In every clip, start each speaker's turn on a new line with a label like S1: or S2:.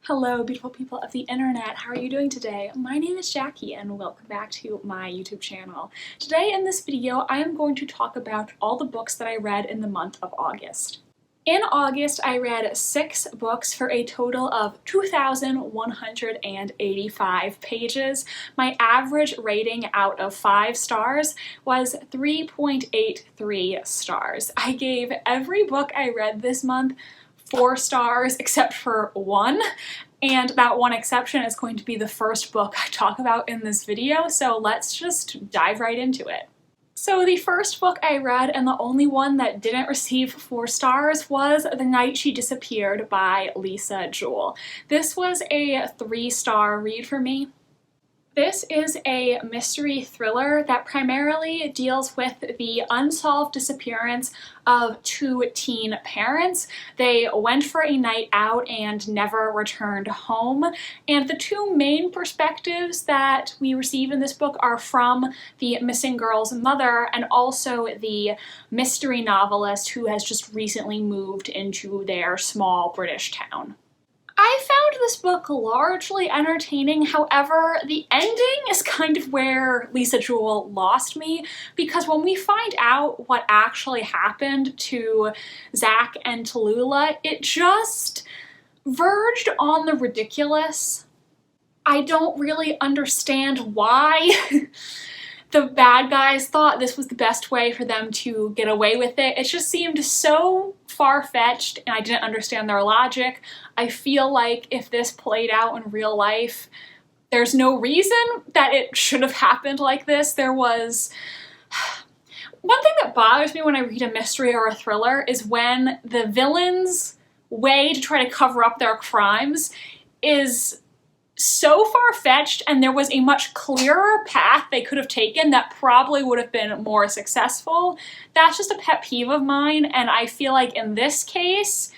S1: Hello, beautiful people of the internet. How are you doing today? My name is Jackie and welcome back to my YouTube channel. Today in this video, I am going to talk about all the books that I read in the month of August. In August, I read 6 books for a total of 2,185 pages. My average rating out of 5 stars was 3.83 stars. I gave every book I read this month 4 stars except for one, and that one exception is going to be the first book I talk about in this video, so let's just dive right into it. So the first book I read, and the only one that didn't receive 4 stars, was The Night She Disappeared by Lisa Jewell. This was a 3-star read for me. This is a mystery thriller that primarily deals with the unsolved disappearance of 2 teen parents. They went for a night out and never returned home, and the 2 main perspectives that we receive in this book are from the missing girl's mother and also the mystery novelist who has just recently moved into their small British town. I found this book largely entertaining, however, the ending is kind of where Lisa Jewell lost me, because when we find out what actually happened to Zach and Tallulah, it just verged on the ridiculous. I don't really understand why the bad guys thought this was the best way for them to get away with it. It just seemed so far-fetched, and I didn't understand their logic. I feel like if this played out in real life, there's no reason that it should have happened like this. There was... One thing that bothers me when I read a mystery or a thriller is when the villain's way to try to cover up their crimes is so far-fetched and there was a much clearer path they could have taken that probably would have been more successful. That's just a pet peeve of mine, and I feel like in this case,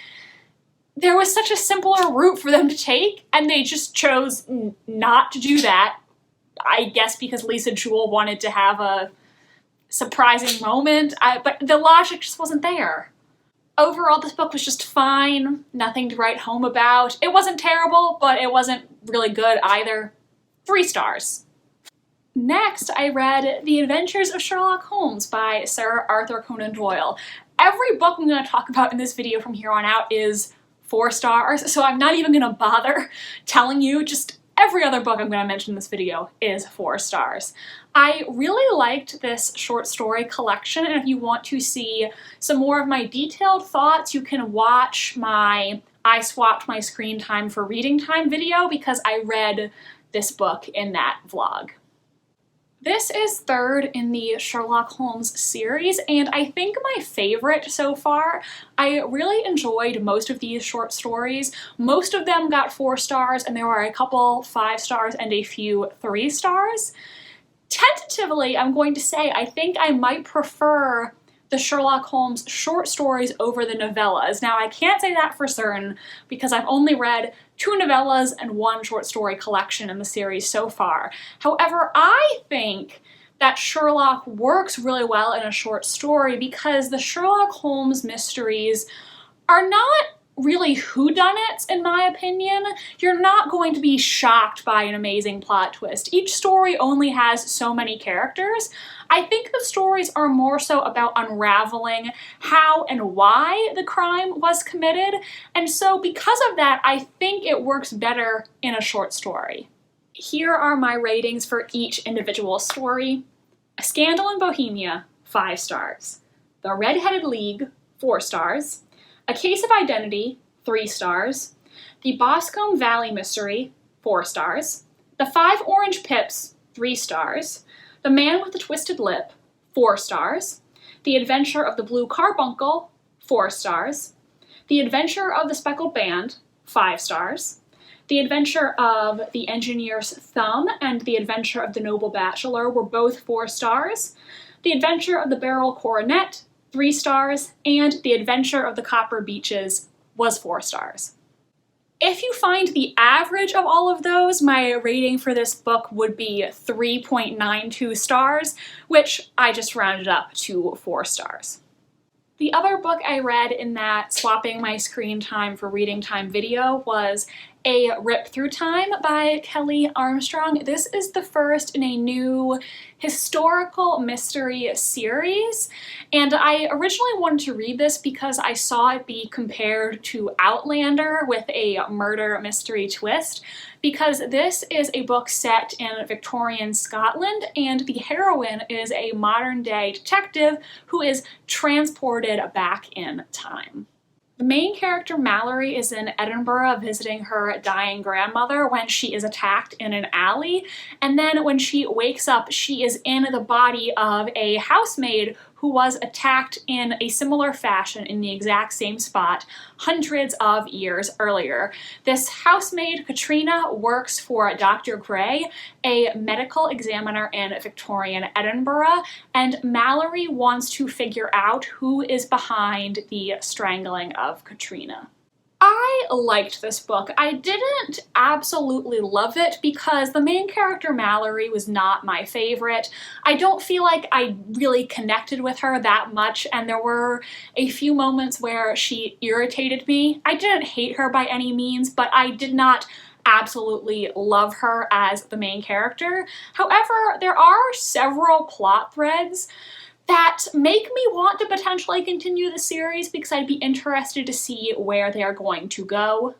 S1: there was such a simpler route for them to take, and they just chose not to do that. I guess because Lisa Jewell wanted to have a surprising moment, but the logic just wasn't there. Overall, this book was just fine, nothing to write home about. It wasn't terrible, but it wasn't really good either. 3 stars. Next, I read The Adventures of Sherlock Holmes by Sir Arthur Conan Doyle. Every book I'm going to talk about in this video from here on out is 4 stars, so I'm not even going to bother telling you. Just every other book I'm going to mention in this video is 4 stars. I really liked this short story collection, and if you want to see some more of my detailed thoughts, you can watch my I swapped my screen time for reading time video, because I read this book in that vlog. This is 3rd in the Sherlock Holmes series, and I think my favorite so far. I really enjoyed most of these short stories. Most of them got 4 stars, and there were a couple 5 stars and a few 3 stars. Tentatively, I'm going to say I think I might prefer the Sherlock Holmes short stories over the novellas. Now, I can't say that for certain because I've only read 2 novellas and 1 short story collection in the series so far. However, I think that Sherlock works really well in a short story because the Sherlock Holmes mysteries are not really whodunits, in my opinion. You're not going to be shocked by an amazing plot twist. Each story only has so many characters. I think the stories are more so about unraveling how and why the crime was committed, and so because of that, I think it works better in a short story. Here are my ratings for each individual story. A Scandal in Bohemia, 5 stars. The Red-Headed League, 4 stars. A Case of Identity, 3 stars. The Boscombe Valley Mystery, 4 stars. The 5 Orange Pips, 3 stars. The Man with the Twisted Lip, 4 stars. The Adventure of the Blue Carbuncle, 4 stars. The Adventure of the Speckled Band, 5 stars. The Adventure of the Engineer's Thumb and The Adventure of the Noble Bachelor were both 4 stars. The Adventure of the Beryl Coronet, 3 stars, and The Adventure of the Copper Beeches was 4 stars. If you find the average of all of those, my rating for this book would be 3.92 stars, which I just rounded up to 4 stars. The other book I read in that swapping my screen time for reading time video was A Rip Through Time by Kelly Armstrong. This is the first in a new historical mystery series, and I originally wanted to read this because I saw it be compared to Outlander with a murder mystery twist, because this is a book set in Victorian Scotland and the heroine is a modern-day detective who is transported back in time. The main character, Mallory, is in Edinburgh visiting her dying grandmother when she is attacked in an alley, and then when she wakes up, she is in the body of a housemaid who was attacked in a similar fashion in the exact same spot hundreds of years earlier. This housemaid, Katrina, works for Dr. Gray, a medical examiner in Victorian Edinburgh, and Mallory wants to figure out who is behind the strangling of Katrina. I liked this book. I didn't absolutely love it because the main character, Mallory, was not my favorite. I don't feel like I really connected with her that much, and there were a few moments where she irritated me. I didn't hate her by any means, but I did not absolutely love her as the main character. However, there are several plot threads that make me want to potentially continue the series because I'd be interested to see where they are going to go.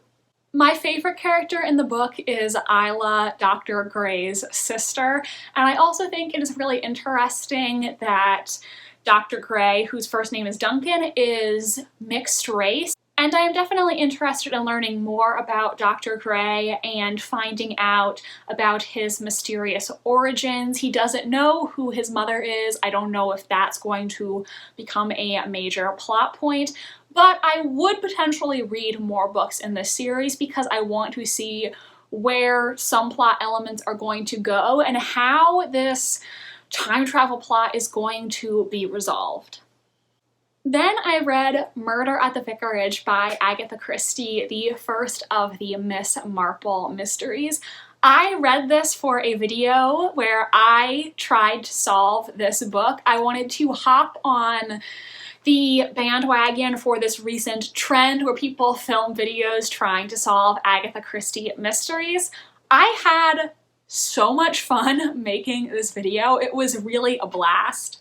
S1: My favorite character in the book is Isla, Dr. Gray's sister, and I also think it is really interesting that Dr. Gray, whose first name is Duncan, is mixed race. And I am definitely interested in learning more about Dr. Gray and finding out about his mysterious origins. He doesn't know who his mother is. I don't know if that's going to become a major plot point, but I would potentially read more books in this series because I want to see where some plot elements are going to go and how this time travel plot is going to be resolved. Then I read Murder at the Vicarage by Agatha Christie, the first of the Miss Marple mysteries. I read this for a video where I tried to solve this book. I wanted to hop on the bandwagon for this recent trend where people film videos trying to solve Agatha Christie mysteries. I had so much fun making this video. It was really a blast.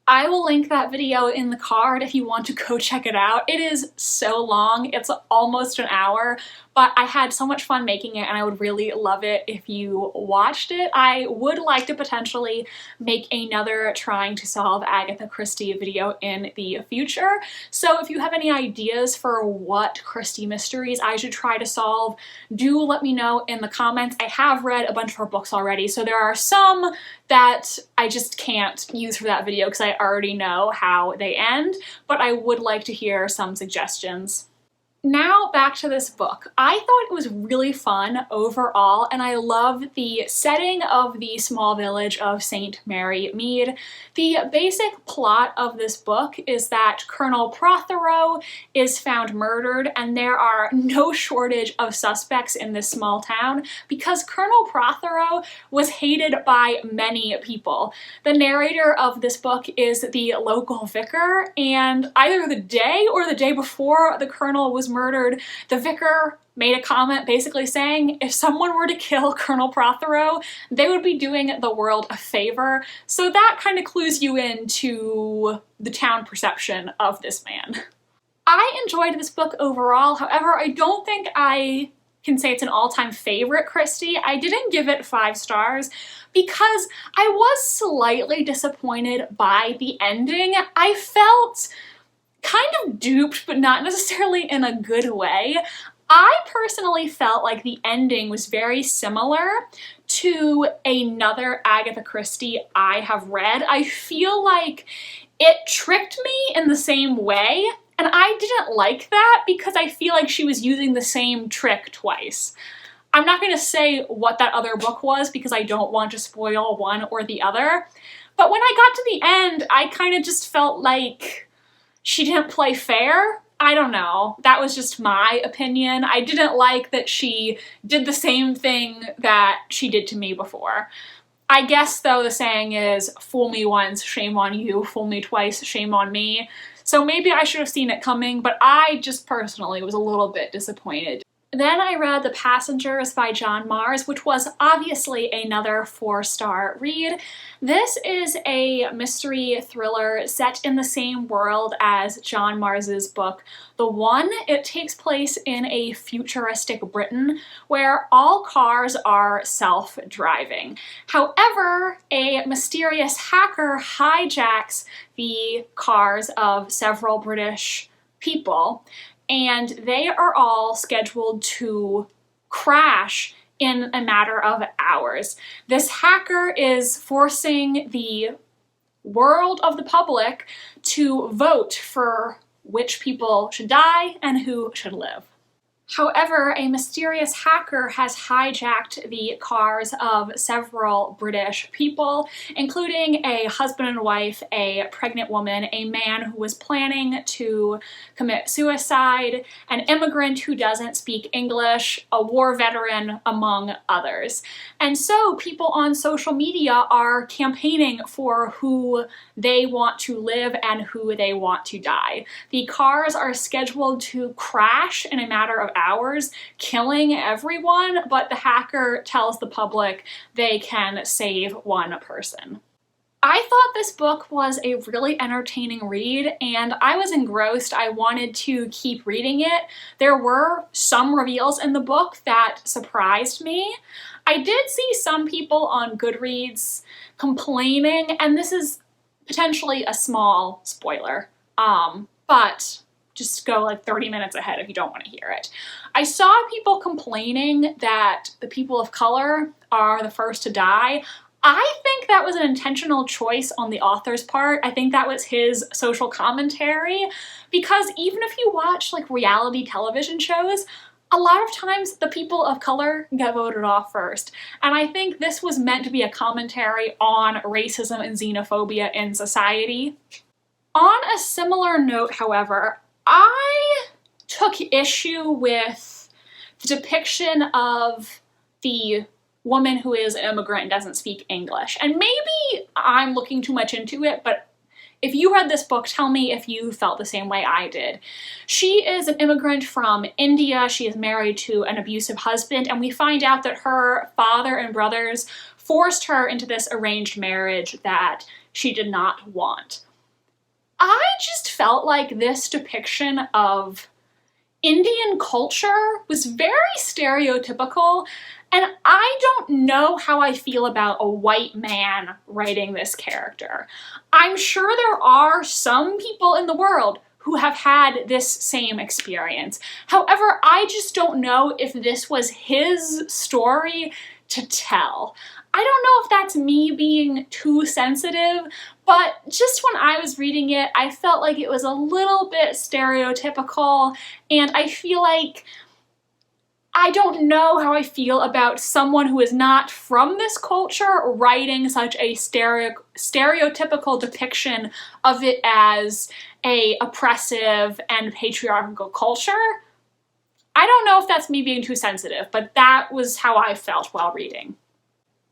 S1: I will link that video in the card if you want to go check it out. It is so long, it's almost an hour, but I had so much fun making it and I would really love it if you watched it. I would like to potentially make another trying to solve Agatha Christie video in the future. So if you have any ideas for what Christie mysteries I should try to solve, do let me know in the comments. I have read a bunch of her books already, so there are some that I just can't use for that video because I already know how they end, but I would like to hear some suggestions. Now back to this book. I thought it was really fun overall, and I love the setting of the small village of St. Mary Mead. The basic plot of this book is that Colonel Prothero is found murdered, and there are no shortage of suspects in this small town because Colonel Prothero was hated by many people. The narrator of this book is the local vicar, and either the day or the day before the colonel was murdered, the vicar made a comment basically saying if someone were to kill Colonel Prothero, they would be doing the world a favor. So that kind of clues you into the town perception of this man. I enjoyed this book overall, however, I don't think I can say it's an all-time favorite Christie. I didn't give it 5 stars because I was slightly disappointed by the ending. I felt kind of duped, but not necessarily in a good way. I personally felt like the ending was very similar to another Agatha Christie I have read. I feel like it tricked me in the same way, and I didn't like that because I feel like she was using the same trick twice. I'm not going to say what that other book was because I don't want to spoil one or the other, but when I got to the end, I kind of just felt like she didn't play fair. I don't know. That was just my opinion. I didn't like that she did the same thing that she did to me before. I guess, though, the saying is, fool me once, shame on you, fool me twice, shame on me. So maybe I should have seen it coming, but I just personally was a little bit disappointed. Then I read The Passengers by John Marrs, which was obviously another 4-star read. This is a mystery thriller set in the same world as John Marrs's book, The One. It takes place in a futuristic Britain where all cars are self-driving. However, a mysterious hacker hijacks the cars of several British people, and they are all scheduled to crash in a matter of hours. This hacker is forcing the world of the public to vote for which people should die and who should live. However, a mysterious hacker has hijacked the cars of several British people, including a husband and wife, a pregnant woman, a man who was planning to commit suicide, an immigrant who doesn't speak English, a war veteran, among others. And so people on social media are campaigning for who they want to live and who they want to die. The cars are scheduled to crash in a matter of hours, killing everyone, but the hacker tells the public they can save one person. I thought this book was a really entertaining read, and I was engrossed. I wanted to keep reading it. There were some reveals in the book that surprised me. I did see some people on Goodreads complaining, and this is potentially a small spoiler, but just go like 30 minutes ahead if you don't want to hear it. I saw people complaining that the people of color are the first to die. I think that was an intentional choice on the author's part. I think that was his social commentary, because even if you watch like reality television shows, a lot of times the people of color get voted off first. And I think this was meant to be a commentary on racism and xenophobia in society. On a similar note, however, I took issue with the depiction of the woman who is an immigrant and doesn't speak English. And maybe I'm looking too much into it, but if you read this book, tell me if you felt the same way I did. She is an immigrant from India. She is married to an abusive husband, and we find out that her father and brothers forced her into this arranged marriage that she did not want. I just felt like this depiction of Indian culture was very stereotypical, and I don't know how I feel about a white man writing this character. I'm sure there are some people in the world who have had this same experience. However, I just don't know if this was his story to tell. I don't know if that's me being too sensitive, but just when I was reading it, I felt like it was a little bit stereotypical, and I feel like I don't know how I feel about someone who is not from this culture writing such a stereotypical depiction of it as a oppressive and patriarchal culture. I don't know if that's me being too sensitive, but that was how I felt while reading.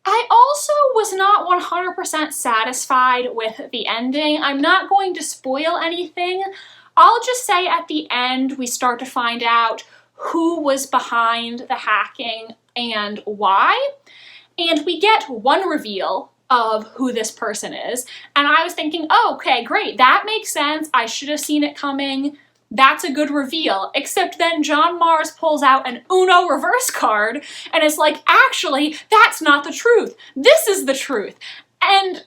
S1: I also was not 100% satisfied with the ending. I'm not going to spoil anything. I'll just say at the end we start to find out who was behind the hacking and why. And we get one reveal of who this person is. And I was thinking, oh, okay, great, that makes sense. I should have seen it coming. That's a good reveal. Except then John Marrs pulls out an Uno reverse card and is like, actually, that's not the truth. This is the truth. And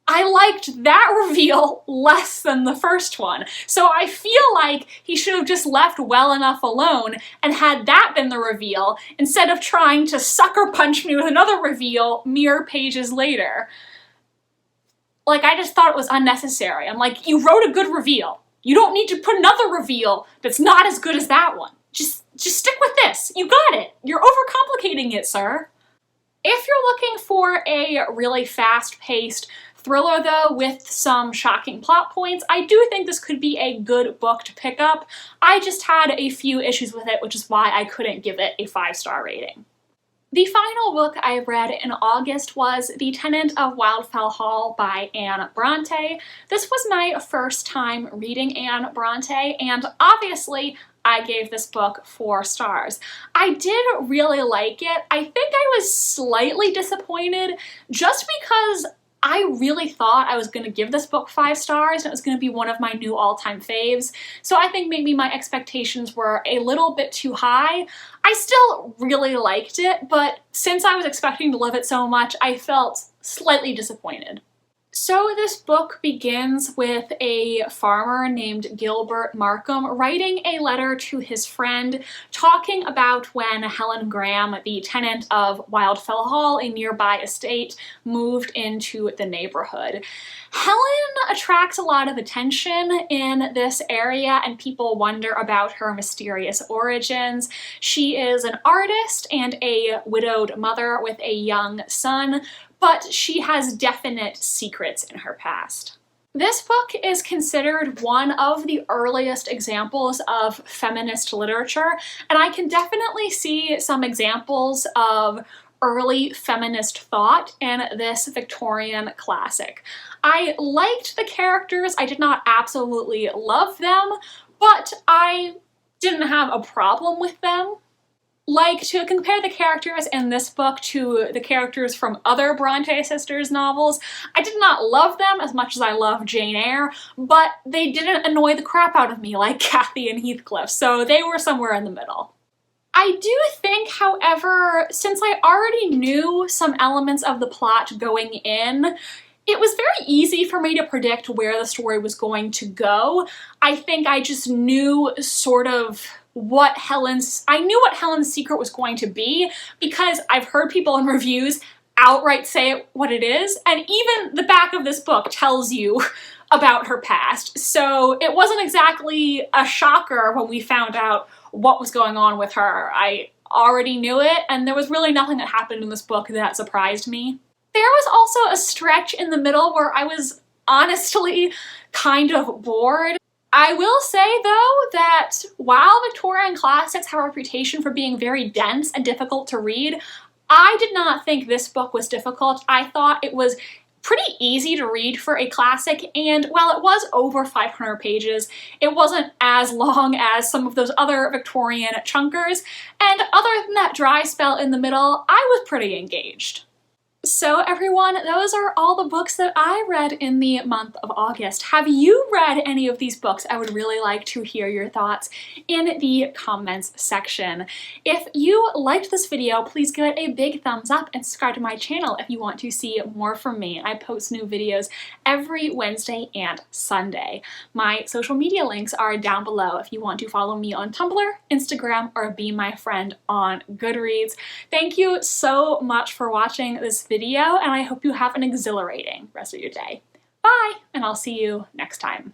S1: I liked that reveal less than the first one. So I feel like he should have just left well enough alone and had that been the reveal instead of trying to sucker punch me with another reveal mere pages later. Like, I just thought it was unnecessary. I'm like, you wrote a good reveal. You don't need to put another reveal that's not as good as that one. Just stick with this. You got it. You're overcomplicating it, sir. If you're looking for a really fast-paced thriller, though, with some shocking plot points, I do think this could be a good book to pick up. I just had a few issues with it, which is why I couldn't give it a 5-star rating. The final book I read in August was The Tenant of Wildfell Hall by Anne Bronte. This was my first time reading Anne Bronte, and obviously I gave this book 4 stars. I did really like it. I think I was slightly disappointed just because I really thought I was going to give this book 5 stars and it was going to be one of my new all-time faves. So I think maybe my expectations were a little bit too high. I still really liked it, but since I was expecting to love it so much, I felt slightly disappointed. So this book begins with a farmer named Gilbert Markham writing a letter to his friend talking about when Helen Graham, the tenant of Wildfell Hall, a nearby estate, moved into the neighborhood. Helen attracts a lot of attention in this area and people wonder about her mysterious origins. She is an artist and a widowed mother with a young son, but she has definite secrets in her past. This book is considered one of the earliest examples of feminist literature, and I can definitely see some examples of early feminist thought in this Victorian classic. I liked the characters. I did not absolutely love them, but I didn't have a problem with them. Like, to compare the characters in this book to the characters from other Bronte sisters novels, I did not love them as much as I love Jane Eyre, but they didn't annoy the crap out of me like Cathy and Heathcliff, so they were somewhere in the middle. I do think, however, since I already knew some elements of the plot going in, it was very easy for me to predict where the story was going to go. I think I just knew sort of I knew what Helen's secret was going to be because I've heard people in reviews outright say what it is, and even the back of this book tells you about her past. So it wasn't exactly a shocker when we found out what was going on with her. I already knew it, and there was really nothing that happened in this book that surprised me. There was also a stretch in the middle where I was honestly kind of bored. I will say, though, that while Victorian classics have a reputation for being very dense and difficult to read, I did not think this book was difficult. I thought it was pretty easy to read for a classic, and while it was over 500 pages, it wasn't as long as some of those other Victorian chunkers, and other than that dry spell in the middle, I was pretty engaged. So everyone, those are all the books that I read in the month of August. Have you read any of these books? I would really like to hear your thoughts in the comments section. If you liked this video, please give it a big thumbs up and subscribe to my channel if you want to see more from me. I post new videos every Wednesday and Sunday. My social media links are down below if you want to follow me on Tumblr, Instagram, or be my friend on Goodreads. Thank you so much for watching this video, and I hope you have an exhilarating rest of your day. Bye, and I'll see you next time.